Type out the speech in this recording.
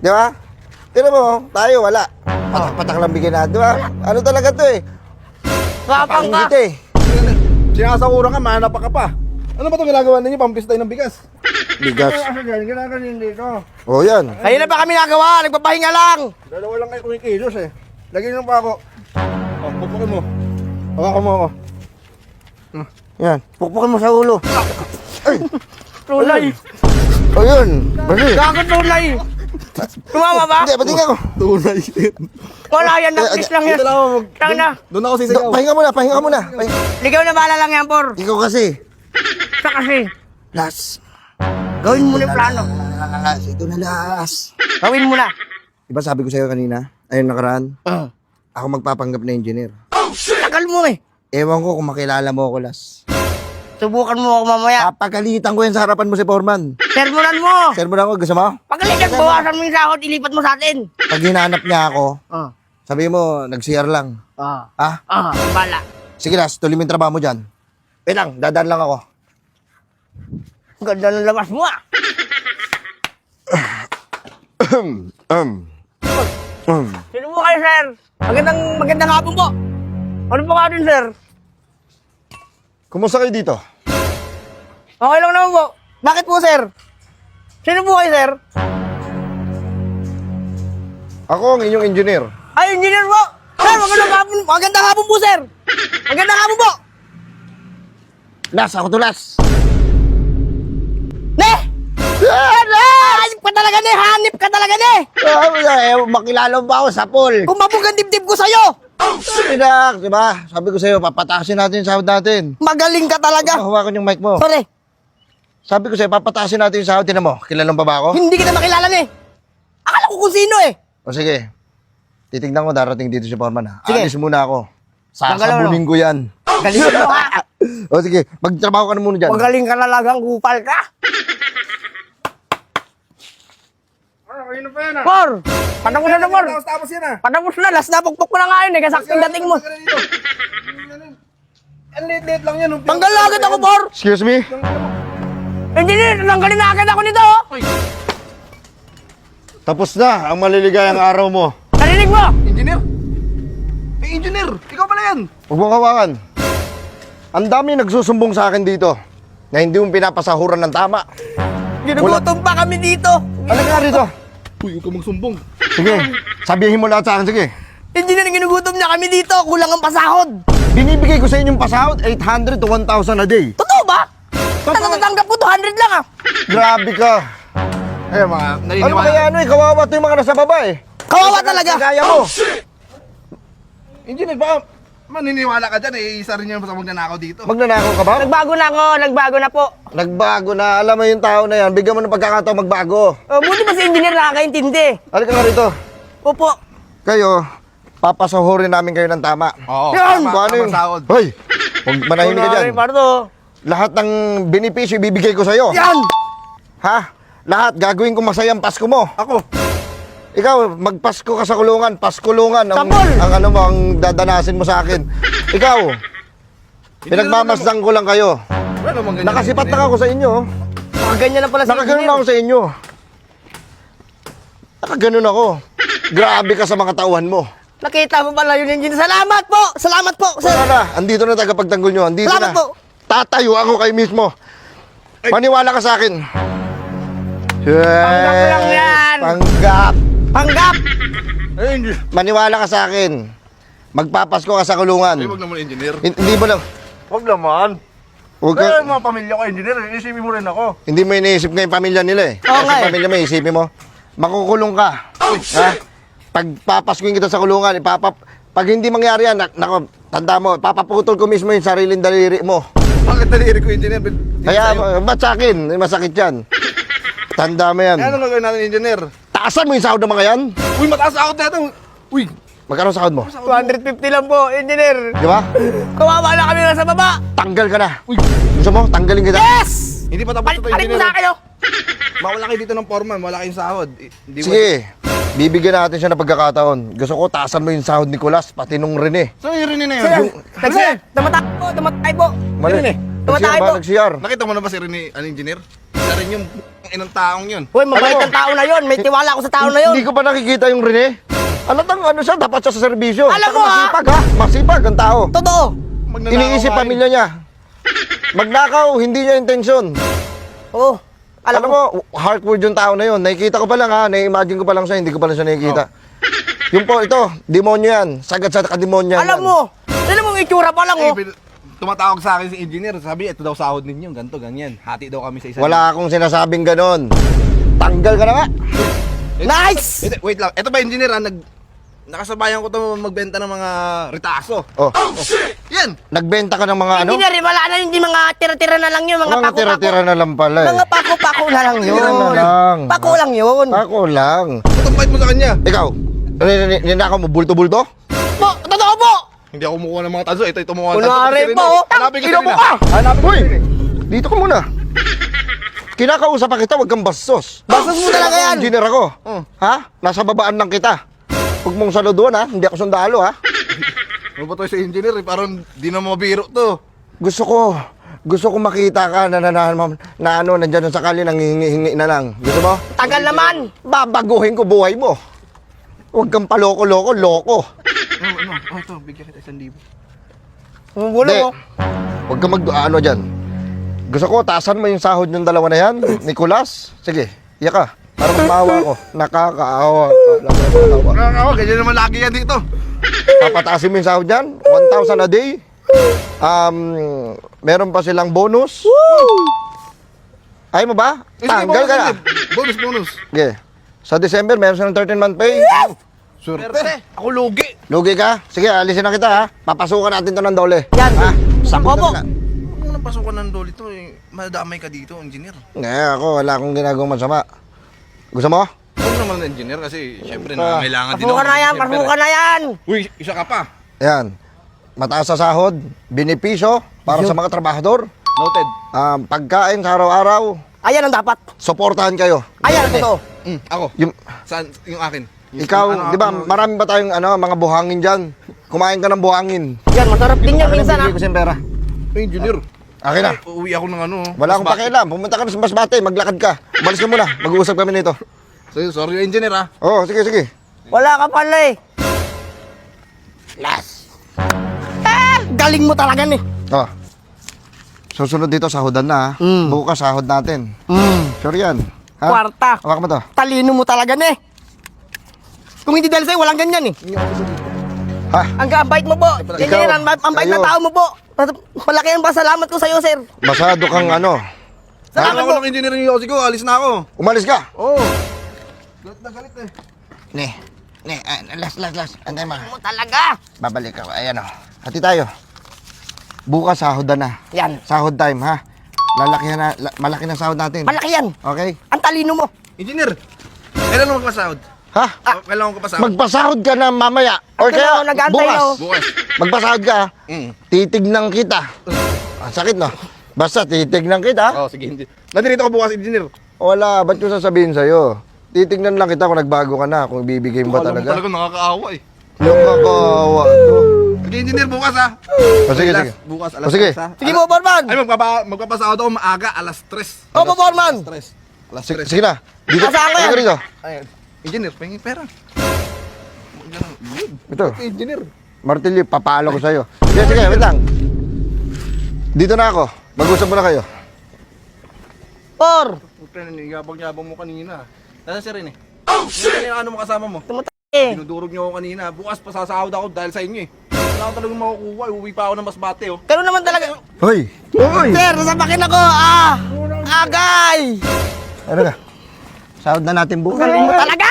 Di ba? Tira mo, tayo wala. Patak-patak lang bigyan natin, di ba? Ano talaga to eh? Kapang ka. Kita eh. Sinasawura ka, manapa ka pa. Ano ba itong ginagawa ninyo? Pampistay ng bigas. Bigas. Asa dyan, ginagawa ninyo dito. Oh, yan. Kayo na ba kami nagawa? Nagpapahinga lang. Dalawa lang kayo kumikilos eh. Lagyan nyo pa ako. Oh, pupukin mo. Hawakan mo ako. Yan. Pukpukin mo sa ulo. Ay! Tunay. Oh, yun. Bali. Gago tunay. Tumama ba? Hindi, ba't ako? Tunay. Wala yan, nakis lang yan. Dito lang ako. Tang na. Doon ako sisayaw. Pahinga muna, pahinga muna. Ligaw na bala lang yan, por. Ikaw kasi. Sa kasi. Last. Gawin mo na yung plano. Last. Ito na last. Gawin mo na. Diba sabi ko sa'yo kanina? Ayun nakaraan. Ako magpapanggap na engineer. Tagal mo eh. Ewan ko kung makilala mo ako, Las. Subukan mo ako mamaya. Papagalitan ko yan sa harapan mo si Foreman. Sermonan mo. Sir mo na ako, gusto mo? Pagalitan, bawasan mo yung sahod, ilipat mo sa atin. Pag hinanap niya ako, Ah. sabi mo, nag-CR lang. Ah. Ha? Ah, bala. Sige, Las, tuloy mo yung trabaho mo dyan. Wait lang, dadaan lang ako. Ang ganda ng labas mo ah. Sino po kayo, sir? Magandang hapon po. Ano po nga din, sir? Kumusta kayo dito? Okay lang naman po. Bakit po, sir? Sino po kayo, sir? Ako ang inyong engineer. Ay, engineer po. Sir, magandang hapon. Magandang hapon po, sir. Magandang hapon po. Las, ako to Las. Ne! Hanip ka talaga, ne! Hanip ka talaga, ne! Makilala mo ba ako sa pool? Kung mabugang dibdib ko sa'yo, Relax, di ba? Sabi ko sa'yo, papatasin natin yung sahod natin. magaling ka talaga. Hawakan yung mic mo. Sorry, Sabi ko sa'yo, papatasin natin yung sahod. Tinan mo, kilala mo ba ako? hindi kita makilala, ne. Akala ko kung sino eh. O sige, titignan ko darating dito si Foreman ha. Sige. Alis muna ako. Magalaw, Sasabunin ko yan. Galing mo ha. O sige, magtrabaho ka na muna dyan. Magaling ka talagang kupal ka. Ayun na pa yan ah. Por, patapos na, Por. Tapos yan ah. Patapos na, last na pukpok ko na nga yun eh. Kasakting dating mo. Ang liit-liit lang yan. Tanggal na agad ako, Por. Excuse me? Engineer, tanggalin na agad ako nito, oh. Tapos na ang maliligayang araw mo. Narinig mo? Engineer? Engineer! Ikaw pala yan! Huwag mong hawakan. Ang dami nagsusumbong sa akin dito na hindi mo pinapasahuran ng tama. Ginugutom pa kami dito. Ano nga rito? Uy, huwag ka magsumbong. Sige, sabihin mo lahat sa akin, sige. Engineer, ginugutom niya kami dito. Kulang ang pasahod. Binibigay ko sa inyong pasahod, 800 to 1,000 a day. Totoo ba? Natatanggap ko 200 lang ah. Grabe ka. Ayun mga Ano ba naniniwala. kaya ano eh, kawawa to yung mga nasa baba eh. Kawawa talaga. Kaya mo. Engineer, baka maniniwala ka dyan eh. Isa rin yan sa magnanakaw dito. Magnanakaw ka ba? Nagbago na ako. Nagbago na po. Nagbago na. Alam mo yung tao na yan. Bigyan mo ng pagkakataon magbago. Buti pa si engineer nakakaintindi. Halika nga rito. Opo. Kayo, papasahurin namin kayo ng tama. Oo. Yan! Kung ano yung... sahod. Hoy! Huwag manahimik ka dyan. Kunwari, Pardo. Lahat ng benepisyo ibibigay ko sa'yo. Yan! Ha? Lahat. Gagawin ko masayang Pasko mo. Ako. Ikaw, magpasko ka sa kulungan. Paskulungan. Sapol! Ang ano mo, ang dadanasin mo sa akin. Ikaw, pinagmamasdan ko lang kayo. Wala namang ganyan. Nakasipat na ako sa inyo. Ganyan na pala si Nakaganon engineer. ako sa inyo. Nakaganon ako. Grabe ka sa mga tauhan mo. Nakita mo pala yun, engineer. Salamat po! Salamat po, sir! Wala na. Andito na tagapagtanggol nyo. Andito Salamat na. po. Tatayo ako kayo mismo. Maniwala ka sa akin. Panggap lang yan. Panggap. Panggap! Ay, engineer. Maniwala ka sa akin. Magpapasko ka sa Ay, kulungan. huwag naman engineer. Hindi mo lang. Huwag naman. Huwag Kaya ka, yung mga pamilya ko, engineer, isipin mo rin ako. hindi mo iniisip nga yung pamilya nila eh. Oo nga Kasi eh. pamilya mo, isipin mo. Makukulong ka. Ha? Pag papaskuin kita sa kulungan, pag hindi mangyari yan, nako, tanda mo, papaputol ko mismo yung sariling daliri mo. Bakit daliri ko, engineer? Kaya, ba't sa akin? Masakit yan. Tanda mo yan. Kaya anong gagawin natin, engineer? Taasan mo yung sahod ng mga yan. Uy, mataas ako dito. Uy, Magkano sahod mo? 250 lang po, engineer. Di ba? Kawawa na kami nasa baba. Tanggal ka na. Uy. Gusto mo? Tanggalin kita. Yes! hindi pa tapos ito, Palit mo engineer. sa akin, oh. Mawala kayo dito ng foreman, wala kayong sahod. Hindi mo- Sige. Bibigyan natin siya ng pagkakataon. Gusto ko taasan mo yung sahod ni Nicolas, pati nung Rene. So, yun rin na yun. Sir, namatay po, namatay po. Mali. Rene. Nag-CR ba? po. Nag-CR. Nakita mo na ba si Rene, engineer? Isa rin yung inang taong yun. Uy, mabait Ano? ang tao na yun. May tiwala ako sa tao na yun. Hindi ko pa nakikita yung Rene. Alatang ano siya, dapat siya sa serbisyo. Alam Saka mo, ha? masipag ha. Masipag ang tao. Totoo. Magnanakaw Iniisip ka, pamilya niya. Magnakaw, hindi niya intensyon. Oo. Alam mo, heartward yung tao na yun. Nakikita ko pa lang ha, na-imagine ko pa lang siya, hindi ko pa lang siya nakikita. Yung po, ito, demonyo yan. Sagad sa kademonyo yan. Alam mo. Alam mo, yung itsura pa lang, oh. Tumatawag sa akin si engineer, sabi, ito daw sahod ninyo, ganito, ganyan. Hati daw kami sa isa. Wala akong sinasabing ganon. Tanggal ka na nga. Nice! Wait lang, ito ba engineer nakasabayan ko to magbenta ng mga retaso. Oh, Yan! nagbenta ka ng mga ano? Engineer, wala na hindi mga tira-tira na lang yun. Mga Mga pako-pako. tira-tira na lang pala eh. Mga pako-pako na lang yun. Tira na lang. Pako lang yun. Ako lang. Ito bait mo sa kanya. Ikaw, ninakaw mo bulto-bulto? Po, totoo po. Hindi ako kumukuha ng mga tanso, ito kumukuha ng Kunwari tanso. po, Hanapin ka Ino mo kanina. ka! Hoy! Dito ka muna. Kinakausap pa kita, wag kang bastos. Bastos mo talaga yan. Engineer ako. Ha? Nasa babaan lang kita. Huwag mong saluduan ha, hindi ako sundalo ha. Ano ba to sa engineer? Parang di na mabiro to. Gusto ko makita ka na ano, nandyan sa sakali nangihingi na lang. Gusto mo? Tagal naman. Babaguhin ko buhay mo. Huwag kang paloko-loko, loko. Ano? Ito, bigyan kita 1,000. Wala Hindi. mo. Huwag kang ano dyan. Gusto ko, taasan mo yung sahod ng dalawa na yan. Nicolas, sige, iya ka. Para magmawa ko. Nakakaawa ka. Nakakawa, ganyan naman lagi yan dito. Papataasin mo yung sahod dyan. 1,000 a day. Meron pa silang bonus. Ay mo ba? Tanggal ka na. Bonus. Okay. Sa December, meron silang 13-month pay. Swerte. Ako lugi. Lugi ka? Sige, alisin na kita ha. Papasukan natin to ng dole. Yan. Ha? Sangko po. Huwag mo nang pasukan ng dolito eh. Madamay ka dito, engineer. Ako, wala akong ginagawang masama. Gusto mo? Huwag naman ng engineer kasi syempre Ah. kailangan din ako. Pasukan na yan, pasukan na yan. Uy, isa ka pa. Ayan. Mataas sa sahod, benepisyo para sa mga trabahador. Noted. Pagkain sa araw-araw, Ayan ang dapat. suportahan kayo. Ayan, totoo. Ako. Yung, Saan yung akin? ikaw, di ba, marami ba tayong mga buhangin dyan? Kumain ka ng buhangin. Yan, masarap din yan minsan ha. Bibigay ko siyang pera. Engineer. Akin na. Uwi ako ng ano. Wala akong pakialam. Pumunta ka na sa Masbate, maglakad ka. Umalis ka muna. Mag-uusap kami nito. Sorry, engineer ah. Oo, sige, sige. Wala ka pala eh. Last. Galing mo talaga ni. Oh. Susunod dito, sahodan na ha. Bukas, sahod natin. Sure yan. Ha? Kwarta. Hawak mo to. Talino mo talaga ni. Kung hindi dahil sa'yo, walang ganyan eh. Ha? Ang bait mo po. Engineer, ang bait na sa'yo. tao mo po. Malaki ang pasalamat ko sa'yo, sir. Masado kang ano. Salamat Ako po. ng engineer yung Yossi ko, alis na ako. Umalis ka. Oo. Galit na galit eh. Last. Antay mo. Mo talaga. Babalik ako. Ayan o. Hati tayo. Bukas, sahodan na. Yan. Sahod time, ha? Malaki na sahod natin. Malaki yan. Okay? Ang talino mo. Engineer, kailan mo magpasahod? Ha? Kailan mo magpasahod? Magpasahod ka na mamaya. Or Ako na, kaya nag-aantay bukas. ako. Bukas. Magpasahod ka. Titignan kita. Sakit, no? Basta titignan kita. Oo, sige, engineer. Nandirito ko bukas, engineer. Wala, ba't ko sasabihin sa'yo? Titignan lang kita kung nagbago ka na, kung ibibigay mo ba Alam mo talaga. talaga nakakaawa eh. Yung kakaawa to. Sige, engineer, bukas ah. O sige, sige. Bukas, O sige. 3 ah. Sige po, Borman. Ay, magpapasahod ako maaga, alas 3. Opo, Borman. Alas Sige, 3. sige na. Dito, Nasaan ka yan? dito, rito. Ay, engineer, pahingin pera. Ito. Engineer. Martilyo, papalo ko sa'yo. Sige, wait lang. Dito na ako. Mag-usap muna kayo. Por. Puta, yabang-yabang mo kanina. Nasaan si Rene? Oh, shit! Ano mo kasama mo? Eh. Dinudurog niyo ako kanina. Bukas pasasahod ako dahil sa inyo eh. Wala ako talagang makukuha. Uwi pa ako ng Masbate oh. Ganun naman talaga. Hoy! Hoy! Sir, sasapakin ako. Agay. Ano ka? Sahod na natin bukas. Galing mo talaga.